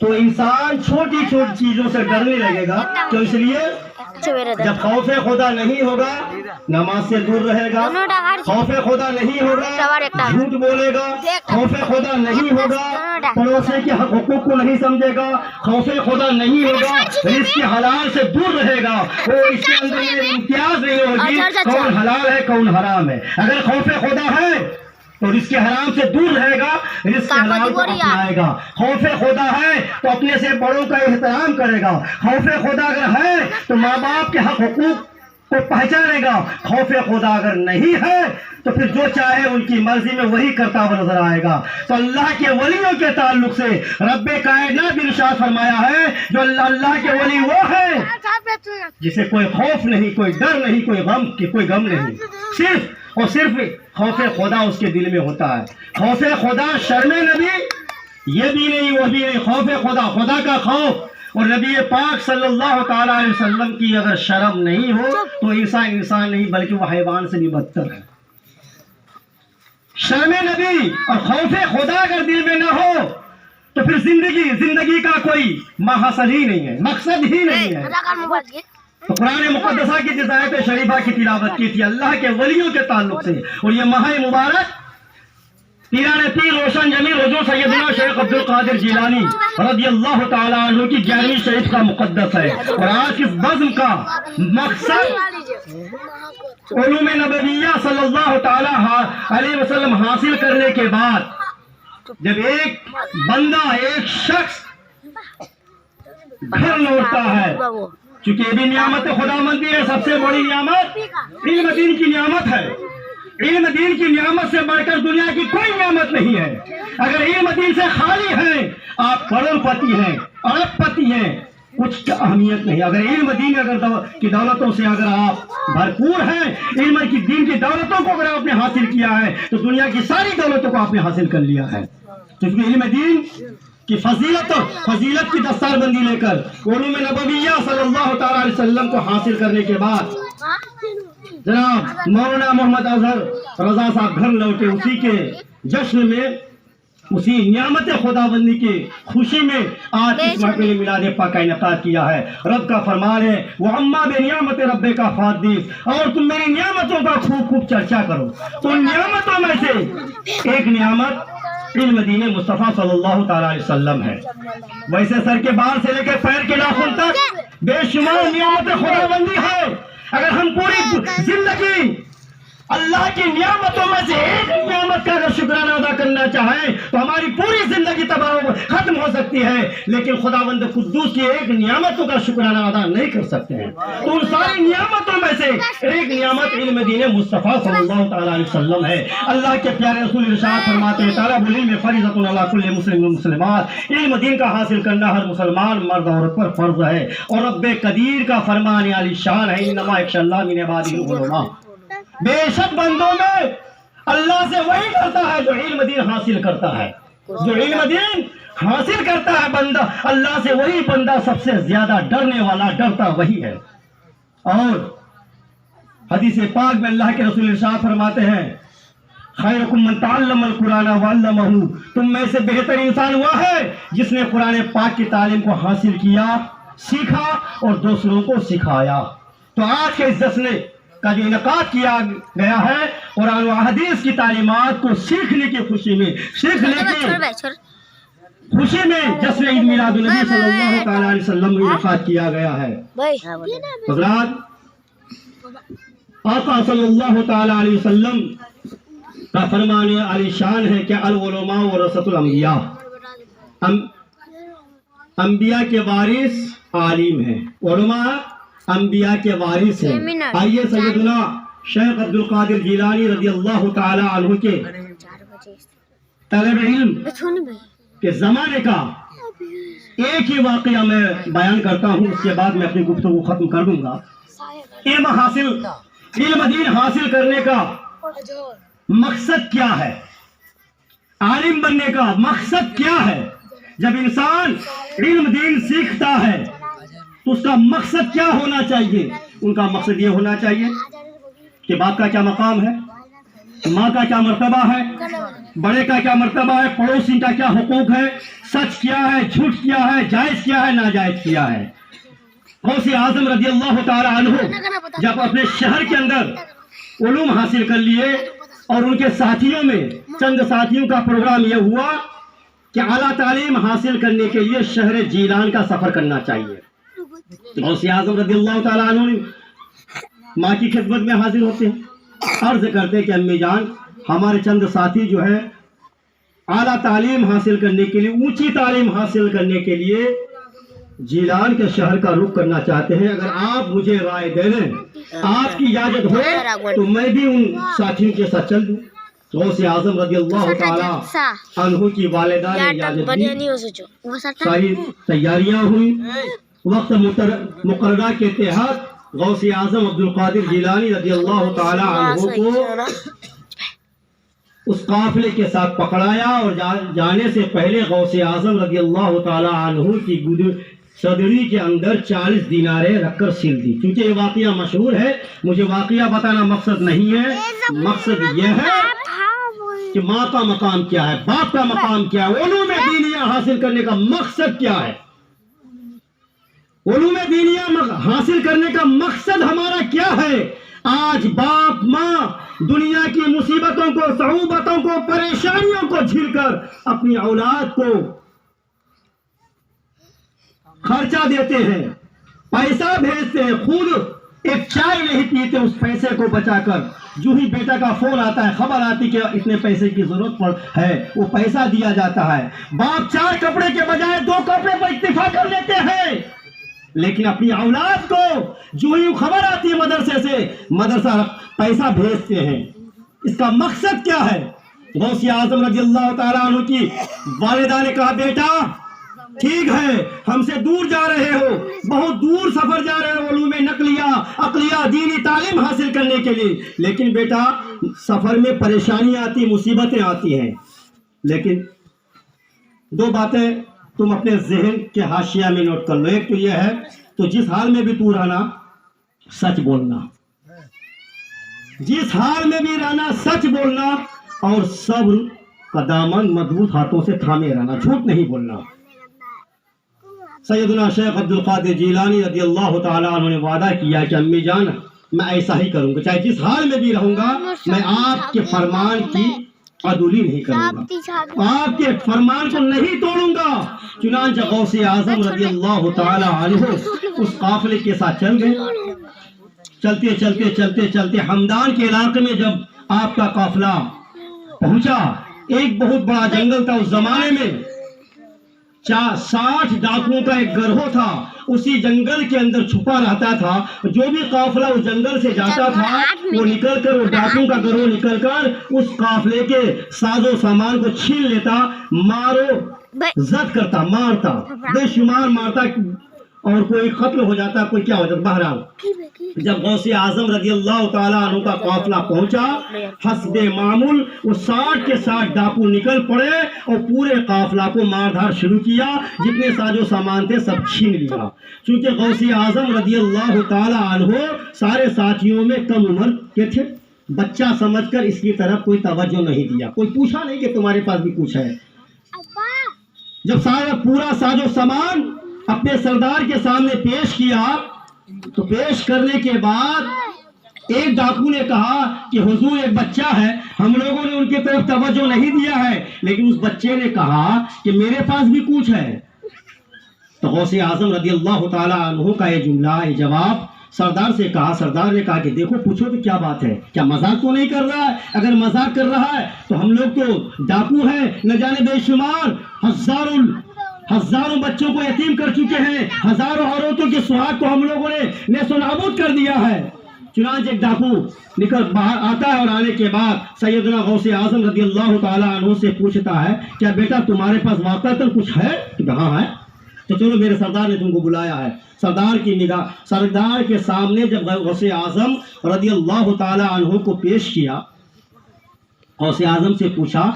تو انسان چھوٹی چھوٹی چیزوں سے ڈرنے لگے گا، تو اس لیے جب خوف خدا نہیں ہوگا نماز سے دور رہے گا، خوف خدا نہیں ہوگا جھوٹ بولے گا، خوف خدا نہیں ہوگا پڑوسی کے حقوق کو نہیں سمجھے گا، خوف خدا نہیں ہوگا رزق کے حلال سے دور رہے گا، وہ اس کے اندر یہ امتیاز نہیں ہوگی کون حلال ہے کون حرام ہے۔ اگر خوف خدا ہے تو رزق حرام سے دور رہے گا، رزق حلال کو اپنائے گا۔ خوف خدا ہے تو اپنے سے بڑوں کا احترام کرے گا، خوف خدا اگر ہے تو ماں باپ کے حق حقوق کو پہچانے گا، خوف خدا اگر نہیں ہے تو پھر جو چاہے ان کی مرضی میں وہی کرتا ہوا نظر آئے گا۔ تو اللہ کے ولیوں کے تعلق سے رب کائنات نے ارشاد فرمایا ہے جو اللہ کے ولی وہ ہے جسے کوئی خوف نہیں، کوئی ڈر نہیں، کوئی غم نہیں، صرف اور صرف خوف خدا اس کے دل میں ہوتا ہے۔ خوف خدا شرم نبی یہ بھی نہیں وہ بھی نہیں، خوف خدا، خدا کا خوف اور نبی پاک صلی اللہ تعالیٰ علیہ وسلم کی اگر شرم نہیں ہو تو انسان نہیں بلکہ وہ حیوان سے بھی بدتر ہے۔ شرم نبی اور خوف خدا اگر دل میں نہ ہو تو پھر زندگی کا کوئی مقصد ہی نہیں ہے، مقصد ہی نہیں ہے۔ تو قرآن مقدسہ کی جس آیت شریفہ کی تلاوت کی تھی اللہ کے ولیوں کے تعلق سے، اور یہ ماہ مبارک پیران پیر روشن جمیل حضور سیدنا شیخ عبد القادر جیلانی رضی اللہ تعالیٰ عنہ کی 11ویں شریف کا مقدس ہے، اور آج اس بزم کا مقصد علوم نبویہ صلی اللہ تعالیٰ علیہ وسلم حاصل کرنے کے بعد جب ایک بندہ، ایک شخص گھر لوٹتا ہے، چونکہ یہ بھی نعمت خدا مندی ہے، سب سے بڑی نعمت علم دین کی نعمت ہے۔ علم دین کی نعمت سے بڑھ کر دنیا کی کوئی نعمت نہیں ہے۔ اگر علم دین سے خالی ہیں آپ کروڑ پتی ہیں، ارب پتی ہیں، کچھ اہمیت نہیں۔ اگر علم دین کی دولتوں سے اگر آپ بھرپور ہیں، علم کی دین کی دولتوں کو اگر آپ نے حاصل کیا ہے تو دنیا کی ساری دولتوں کو آپ نے حاصل کر لیا ہے۔ کیونکہ علم دین کی فضیلت کی دستار بندی لے کر علوم نبویہ صلی اللہ تعالیٰ علیہ وسلم کو حاصل کرنے کے بعد جناب مولانا محمد اظہر رضا صاحب گھر لوٹے، اسی کے جشن میں، اسی نعمت خدا بندی کی خوشی میں آج اس محفل میلاد پاک کا انعقاد کیا ہے۔ رب کا فرمان ہے وَعَمَّا بِنِعْمَتِ رَبِّكَ فَحَدِّثْ، اور تم میری نعمتوں کا خوب خوب چرچا کرو۔ تو ان نعمتوں میں سے ایک نعمت علم دین مصطفیٰ صلی اللہ تعالیٰ علیہ وسلم ہے۔ ویسے سر کے بال سے لے کے پیر کے ناخن تک بے شمار نعمت خدا بندی ہے۔ اگر ہم پوری زندگی اللہ کی نعمتوں میں سے ایک نعمت کا اگر شکرانہ ادا کرنا چاہیں تو ہماری پوری زندگی تباہ ختم ہو سکتی ہے، لیکن خداوند قدوس کی ایک نعمتوں کا شکرانہ ادا نہیں کر سکتے ہیں۔ تو ان ساری نعمتوں میں سے ایک نعمت علم دین مصطفیٰ صلی اللہ تعالیٰ علیہ وسلم ہے۔ اللہ کے پیارے رسول ارشاد فرماتے ہیں طلب العلم فریضۃ علی کل مسلم و مسلمات، علم دین کا حاصل کرنا ہر مسلمان مرد اور عورت پر فرض ہے، اور رب قدیر کا فرمان عالی شان ہے انما یخشی اللہ من عبادہ العلماء، بے شک بندوں میں اللہ سے وہی ڈرتا ہے جو علم دین حاصل کرتا ہے۔ جو علم دین حاصل کرتا ہے بندہ، اللہ سے وہی بندہ سب سے زیادہ ڈرنے والا، ڈرتا وہی ہے۔ اور حدیث پاک میں اللہ کے رسول ارشاد فرماتے ہیں خیرکم من تعلم القرآن وعلمہ، تم میں سے بہتر انسان وہ ہے جس نے قرآن پاک کی تعلیم کو حاصل کیا، سیکھا اور دوسروں کو سکھایا۔ تو آج کے اس جشن کا جو انعقاد کیا گیا ہے قرآن و حدیث کی تعلیمات کو سیکھنے کی خوشی میں، جشن عید میلاد النبی صلی اللہ تعالیٰ علیہ وسلم میں انعقاد کیا گیا ہے۔ حضرات آقا صلی اللہ تعالیٰ علیہ وسلم کا فرمان عالی شان ہے کہ العلماء ورثۃ الانبیاء، انبیاء کے وارث عالم ہیں، علماء انبیاء کے وارث ہیں۔ آئیے سیدنا شیخ عبد القادر جیلانی رضی اللہ تعالی عنہ کے طلب علم کے زمانے کا ایک ہی واقعہ میں بیان کرتا ہوں، اس کے بعد میں اپنی گفتگو ختم کر دوں گا۔ علم دین حاصل کرنے کا مقصد کیا ہے؟ عالم بننے کا مقصد کیا ہے؟ جب انسان علم دین سیکھتا ہے تو اس کا مقصد کیا ہونا چاہیے؟ ان کا مقصد یہ ہونا چاہیے کہ باپ کا کیا مقام ہے، ماں کا کیا مرتبہ ہے, بڑے کا کیا مرتبہ ہے, پڑوسی کا کیا حقوق ہے, سچ کیا ہے, جھوٹ کیا ہے, جائز کیا ہے, ناجائز کیا ہے. غوث اعظم رضی اللہ تعالی عنہ جب اپنے شہر کے اندر علوم حاصل کر لیے اور ان کے ساتھیوں میں چند ساتھیوں کا پروگرام یہ ہوا کہ اعلیٰ تعلیم حاصل کرنے کے لیے شہر جیلان کا سفر کرنا چاہیے. غوث اعظم رضی اللہ تعالیٰ عنہ ماں کی خدمت میں حاضر ہوتے ہیں, عرض کرتے کہ امی جان ہمارے چند ساتھی جو ہے اعلیٰ تعلیم حاصل کرنے کے لیے, اونچی تعلیم حاصل کرنے کے لیے جیلان کے شہر کا رخ کرنا چاہتے ہیں. اگر آپ مجھے رائے دے دیں, آپ کی اجازت ہو تو میں بھی ان ساتھیوں کے ساتھ چل دوں. غوث اعظم رضی اللہ تعالی عنہ کی والدہ نے اجازت دی, ساری تیاریاں ہوئی. وقت مقررہ کے تحت غوث اعظم عبد القادر جیلانی رضی اللہ تعالی عنہ کو اس قافلے کے ساتھ پکڑایا اور جانے سے پہلے غوث اعظم رضی اللہ تعالی عنہ کی صدری کے اندر 40 دیناریں رکھ کر سل دی. کیونکہ یہ واقعہ مشہور ہے, مجھے واقعہ بتانا مقصد نہیں ہے, مقصد یہ ہے کہ ماں کا مقام کیا ہے, باپ کا مقام کیا ہے, علوم دینیہ حاصل کرنے کا مقصد کیا ہے, علوم دینیہ حاصل کرنے کا مقصد ہمارا کیا ہے. آج باپ ماں دنیا کی مصیبتوں کو, صعوبتوں کو, پریشانیوں کو جھیل کر اپنی اولاد کو خرچہ دیتے ہیں, پیسہ بھیجتے ہیں, خود ایک چائے نہیں پیتے اس پیسے کو بچا کر. جو ہی بیٹا کا فون آتا ہے, خبر آتی کہ اتنے پیسے کی ضرورت ہے, وہ پیسہ دیا جاتا ہے. باپ 4 کپڑے کے بجائے 2 کپڑے پر اکتفا کر لیتے ہیں, لیکن اپنی اولاد کو جو ہی خبر آتی ہے مدرسے سے, مدرسہ پیسہ بھیجتے ہیں. اس کا مقصد کیا ہے؟ غوث اعظم رضی اللہ تعالیٰ عنہ کی والدہ نے کہا بیٹا ٹھیک ہے ہم سے دور جا رہے ہو, بہت دور سفر جا رہے ہو علوم نقلیہ عقلیہ دینی تعلیم حاصل کرنے کے لیے, لیکن بیٹا سفر میں پریشانیاں آتی, مصیبتیں آتی ہیں. لیکن 2 باتیں تم اپنے ذہن کے حاشیہ میں نوٹ کر لو. ایک تو یہ ہے, تو جس حال میں بھی تو رہنا سچ بولنا, جس حال میں بھی رہنا سچ بولنا, اور صبر کا دامن مضبوط ہاتھوں سے تھامے رہنا, جھوٹ نہیں بولنا. سیدنا شیخ عبد القادر جیلانی رضی اللہ تعالیٰ عنہ نے وعدہ کیا کہ امی جان میں ایسا ہی کروں گا, چاہے جس حال میں بھی رہوں گا میں آپ کے فرمان کی عدولی نہیں کروں گا, آپ کے فرمان کو نہیں توڑوں گا. چنانچہ غوث اعظم رضی اللہ تعالی عنہ اس قافلے کے ساتھ چل گئے. چلتے چلتے چلتے چلتے ہمدان کے علاقے میں جب آپ کا قافلہ پہنچا, ایک بہت بڑا جنگل تھا. اس زمانے میں 60 ڈاکوؤں کا ایک گروہ تھا, اسی جنگل کے اندر چھپا رہتا تھا. جو بھی قافلہ اس جنگل سے جاتا تھا وہ نکل کر, وہ ڈاکوؤں کا گروہ نکل کر اس قافلے کے ساز و سامان کو چھین لیتا, مارو زد کرتا, مارتا, بے شمار مارتا, اور کوئی قتل ہو جاتا, کوئی کیا ہو جاتا. بہرحال جب غوث اعظم رضی اللہ تعالیٰ عنہ کا قافلہ پہنچا, حسب معمول وہ 60 کے 60 ڈاکو نکل پڑے اور پورے قافلہ کو مار دھار شروع کیا. جتنے ساز و سامان تھے سب چھین لیا. چونکہ غوث اعظم رضی اللہ تعالیٰ عنہ سارے ساتھیوں میں کم عمر کے تھے, بچہ سمجھ کر اس کی طرف کوئی توجہ نہیں دیا, کوئی پوچھا نہیں کہ تمہارے پاس بھی کچھ ہے. جب سارا پورا ساز و سامان اپنے سردار کے سامنے پیش کیا تو پیش کرنے کے بعد ایک ڈاکو نے کہا کہ حضور ایک بچہ ہے, ہم لوگوں نے ان کی طرف توجہ نہیں دیا ہے, لیکن اس بچے نے کہا کہ میرے پاس بھی کچھ ہے. تو غوث اعظم رضی اللہ تعالی عنہ کا یہ جملہ, یہ جواب سردار سے کہا. سردار نے کہا کہ دیکھو پوچھو تو کیا بات ہے, کیا مذاق تو نہیں کر رہا ہے؟ اگر مذاق کر رہا ہے تو ہم لوگ تو ڈاکو ہیں, نہ جانے بے شمار ہزاروں بچوں کو یتیم کر چکے ہیں, ہزاروں عورتوں کے سہاگ کو ہم لوگوں نے نیست و نابود کر دیا ہے. چنانچہ ایک ڈاکو نکل باہر آتا ہے اور آنے کے بعد سیدنا غوث اعظم رضی اللہ تعالیٰ عنہ سے پوچھتا ہے کیا بیٹا تمہارے پاس واقعتاً کچھ ہے؟ کہ ہاں ہے. تو چلو میرے سردار نے تم کو بلایا ہے. سردار کی نگاہ, سردار کے سامنے جب غوث اعظم رضی اللہ تعالیٰ عنہ کو پیش کیا, غوث اعظم سے پوچھا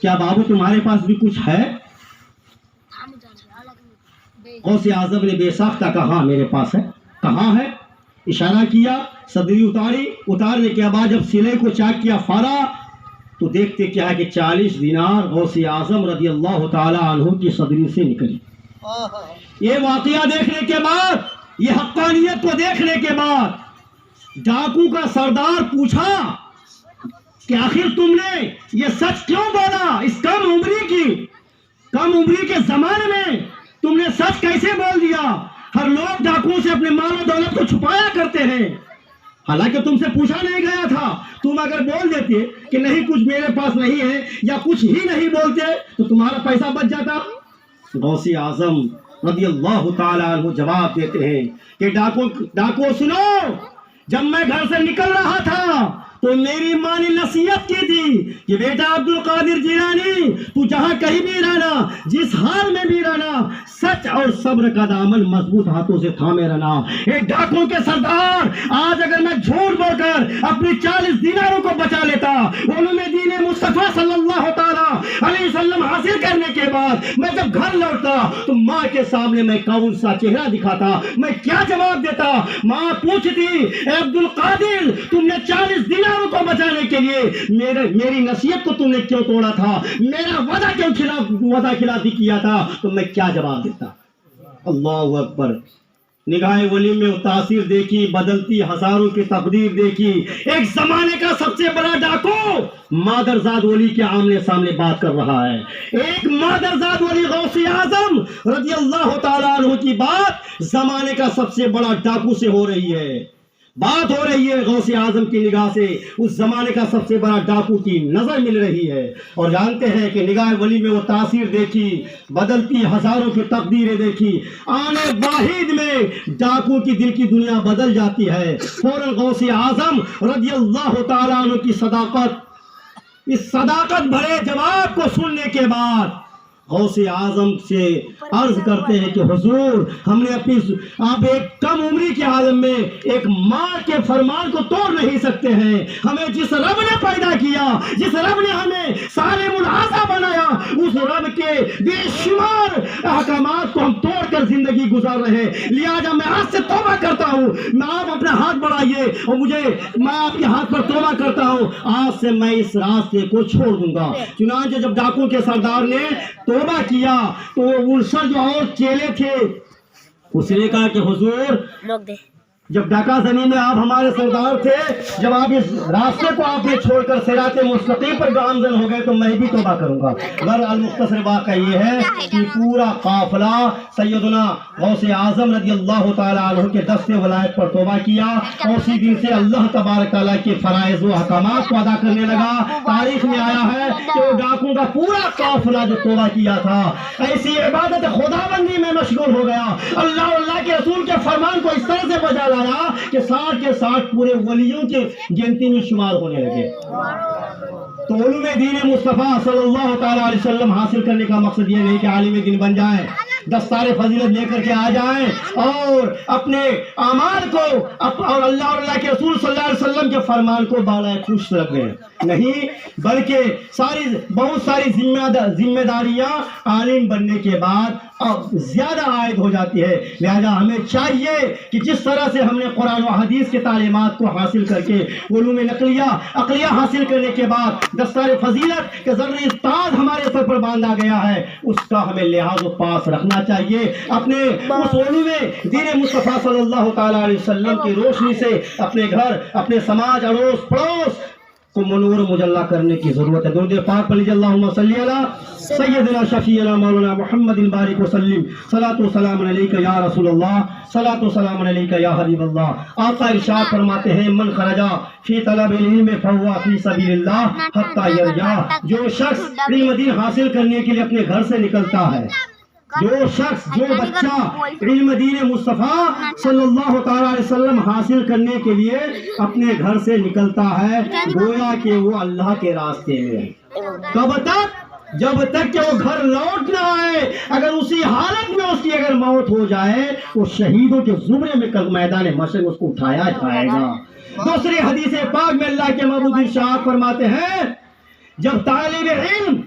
کیا بابو تمہارے پاس بھی کچھ ہے؟ غوث اعظم نے بے ساختہ کہا ہاں میرے پاس ہے. کہاں ہے؟ اشارہ کیا, صدری اتاری. اتارنے کے بعد جب سلے کو چاک کیا, فارا تو دیکھتے کیا ہے کہ 40 دینار غوث اعظم رضی اللہ تعالی عنہ کی صدری سے نکلی۔ یہ واقعہ دیکھنے کے بعد، یہ حقانیت کو دیکھنے کے بعد ڈاکو کا سردار پوچھا کہ آخر تم نے یہ سچ کیوں بولا؟ اس کم عمری کے زمانے میں تم نے سچ کیسے بول دیا؟ ہر لوگ ڈاکو سے اپنے مال و دولت کو چھپایا کرتے ہیں، حالانکہ تم سے پوچھا نہیں گیا تھا۔ تم اگر بول دیتے کہ نہیں کچھ میرے پاس نہیں ہے یا کچھ ہی نہیں بولتے تو تمہارا پیسہ بچ جاتا۔ غوث اعظم رضی اللہ تعالی عنہ جواب دیتے ہیں کہ ڈاکو سنو، جب میں گھر سے نکل رہا تھا تو میری ماں نے نصیحت کی تھی کہ بیٹا عبد القادر جیلانی، تو جہاں کہیں بھی رہنا، جس حال میں بھی رہنا، سچ اور صبر کا دامن مضبوط ہاتھوں سے تھامے رہنا۔ ایک ڈاکو کے سردار، آج اگر میں جھوٹ بول کر اپنی 40 دیناروں کو بچا لیتا، علوم دین مصطفیٰ صلی اللہ تعالی علیہ وسلم حاصل کرنے کے بعد میں جب گھر لوٹتا تو ماں کے سامنے میں کون سا چہرہ دکھاتا، میں کیا جواب دیتا؟ ماں پوچھتی اے عبد القادر، تم نے 40 دینار کو بچانے کے لیے میری نصیحت کو تم نے کیوں توڑا تھا؟ میرا وعدہ خلافی کیا تھا، تو میں کیا جواب دیتا؟ اللہ اکبر۔ نگاہ ولی میں تاثیر دیکھی، بدلتی ہزاروں کی تقدیر دیکھی۔ ایک زمانے کا سب سے بڑا ڈاکو مادرزاد ولی کے آمنے سامنے بات کر رہا ہے۔ ایک مادرزاد ولی غوث اعظم رضی اللہ تعالیٰ عنہ کی بات زمانے کا سب سے بڑا ڈاکو سے ہو رہی ہے، بات ہو رہی ہے غوث اعظم کی نگاہ سے اس زمانے کا سب سے بڑا ڈاکو کی نظر مل رہی ہے۔ اور جانتے ہیں کہ نگاہ ولی میں وہ تاثیر دیکھی، بدلتی ہزاروں کی تقدیریں دیکھی، آنے واحد میں ڈاکو کی دل کی دنیا بدل جاتی ہے۔ فوراً غوث اعظم رضی اللہ تعالیٰ عنہ کی اس صداقت بھرے جواب کو سننے کے بعد غوث اعظم سے عرض کرتے ہیں کہ حضور، ہم نے آپ ایک کم عمری کے عالم میں ایک ماں کے فرمان کو توڑ نہیں سکتے ہیں۔ ہمیں جس رب نے پیدا کیا، جس رب نے ہمیں سالم الاعضاء بنایا، اس رب کے بے شمار احکامات کو ہم توڑ کر زندگی گزار رہے ہیں۔ لہٰذا میں آج سے توبہ کرتا ہوں، آپ اپنا ہاتھ بڑھائیے اور میں آپ کے ہاتھ پر توبہ کرتا ہوں، آج سے میں اس راستے کو چھوڑ دوں گا۔ چنانچہ جب ڈاکو کے سردار نے توبہ کیا تو ان سے جو اور چیلے تھے، اس نے کہا کہ حضور، جب ڈاکہ زنی میں آپ ہمارے سردار تھے، جب آپ اس راستے کو آپ نے چھوڑ کر صراط مستقیم پر گامزن ہو گئے تو میں بھی توبہ کروں گا۔ غرض المختصر واقعہ یہ ہے کہ پورا قافلہ سیدنا غوث اعظم رضی اللہ تعالیٰ عنہ کے دست ولایت پر توبہ کیا اور اسی دن سے اللہ تبارک تعالیٰ کے فرائض و احکامات کو ادا کرنے لگا۔ تاریخ میں آیا ہے کہ وہ ڈاکوں کا پورا قافلہ جو توبہ کیا تھا، ایسی عبادت خدا بندی میں مشغول ہو گیا، اللہ کے رسول کے فرمان کو اس طرح سے بجا لایا کہ 60 کے 60 پورے ولیوں کے گنتی میں شمار ہونے لگے۔ تو علوم دین مصطفیٰ صلی اللہ تعالیٰ علیہ وسلم حاصل کرنے کا مقصد یہ نہیں کہ عالم دین بن جائیں، دستار فضیلت لے کر کے آ جائیں اور اپنے اعمال کو اور اللہ کے رسول صلی اللہ علیہ وسلم کے فرمان کو بالائے خوش رکھ دیں، نہیں، بلکہ بہت ساری ذمہ داریاں عالم بننے کے بعد اب زیادہ عائد ہو جاتی ہے۔ لہذا ہمیں چاہیے کہ جس طرح سے ہم نے قرآن و حدیث کے تعلیمات کو حاصل کر کے علوم عقلیہ حاصل کرنے کے بعد دستار فضیلت کے ذریعے تاج ہمارے سر پر باندھا گیا ہے، اس کا ہمیں لحاظ و پاس رکھنا چاہیے، اپنے اس علوم دین مصطفیٰ صلی اللہ تعالیٰ علیہ وسلم کی روشنی سے اپنے گھر، اپنے سماج، اڑوس پڑوس کو منور مجلہ کرنے کی ضرورت ہے۔ درود پاک پڑھ لیجیے، اللہم صلی علی سیدنا شفیعنا مولانا محمد بارک وسلم، صلاۃ و سلام علیک یا رسول اللہ، صلاۃ و سلام علیک یا حبیب اللہ۔ آقا ارشاد فرماتے ہیں، من خرجا فی طلب العلم فہو فی سبیل اللہ حتی یرجع، جو شخص علم دین حاصل کرنے کے لیے اپنے گھر سے نکلتا ہے، جو بچہ علم دین مصطفیٰ صلی اللہ تعالیٰ علیہ وسلم حاصل کرنے کے لیے اپنے گھر سے نکلتا ہے، گویا کہ وہ اللہ کے راستے میں۔ کب تک؟ جب تک کہ وہ گھر لوٹ نہ آئے۔ اگر اسی حالت میں اس کی اگر موت ہو جائے، وہ شہیدوں کے زمرے میں کل میدان محشر اس کو اٹھایا جائے گا۔ دوسری حدیث پاک میں اللہ کے محبوب ارشاد فرماتے ہیں، جب طالب علم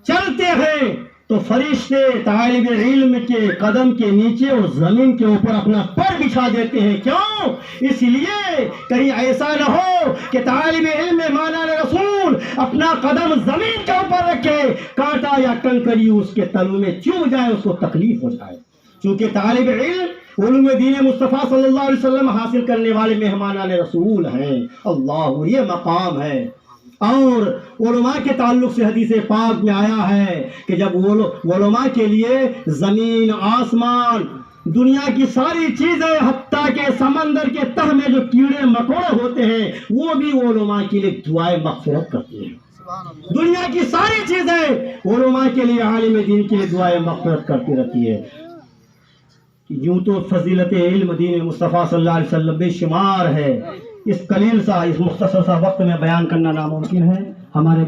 چلتے ہیں تو فرشتے طالب علم کے قدم کے نیچے اور زمین کے اوپر اپنا پر بچھا دیتے ہیں. کیوں؟ اس لیے کہیں ایسا نہ ہو کہ طالب علم مولانا رسول اپنا قدم زمین کے اوپر رکھے، کانٹا یا کنکری اس کے تلوں میں چبھ جائے، اس کو تکلیف ہو جائے. چونکہ طالب علم علوم دین مصطفیٰ صلی اللہ علیہ وسلم حاصل کرنے والے مہمانان رسول ہیں. اللہ، یہ مقام ہے. اور علماء کے تعلق سے حدیث پاک میں آیا ہے کہ جب علماء کے لیے زمین، آسمان، دنیا کی ساری چیزیں، حتیٰ کہ سمندر کے تہ میں جو کیڑے مکوڑے ہوتے ہیں وہ بھی علماء کے لیے دعائیں مغفرت کرتی ہیں. دنیا کی ساری چیزیں علماء کے لیے، عالم دین کے لیے دعائیں مغفرت کرتی رہتی ہے. یوں تو فضیلت علم دین مصطفیٰ صلی اللہ علیہ وسلم بے شمار ہے. اس قلیل سا، اس مختصر سا وقت میں بیان کرنا ناممکن ہے. ہمارے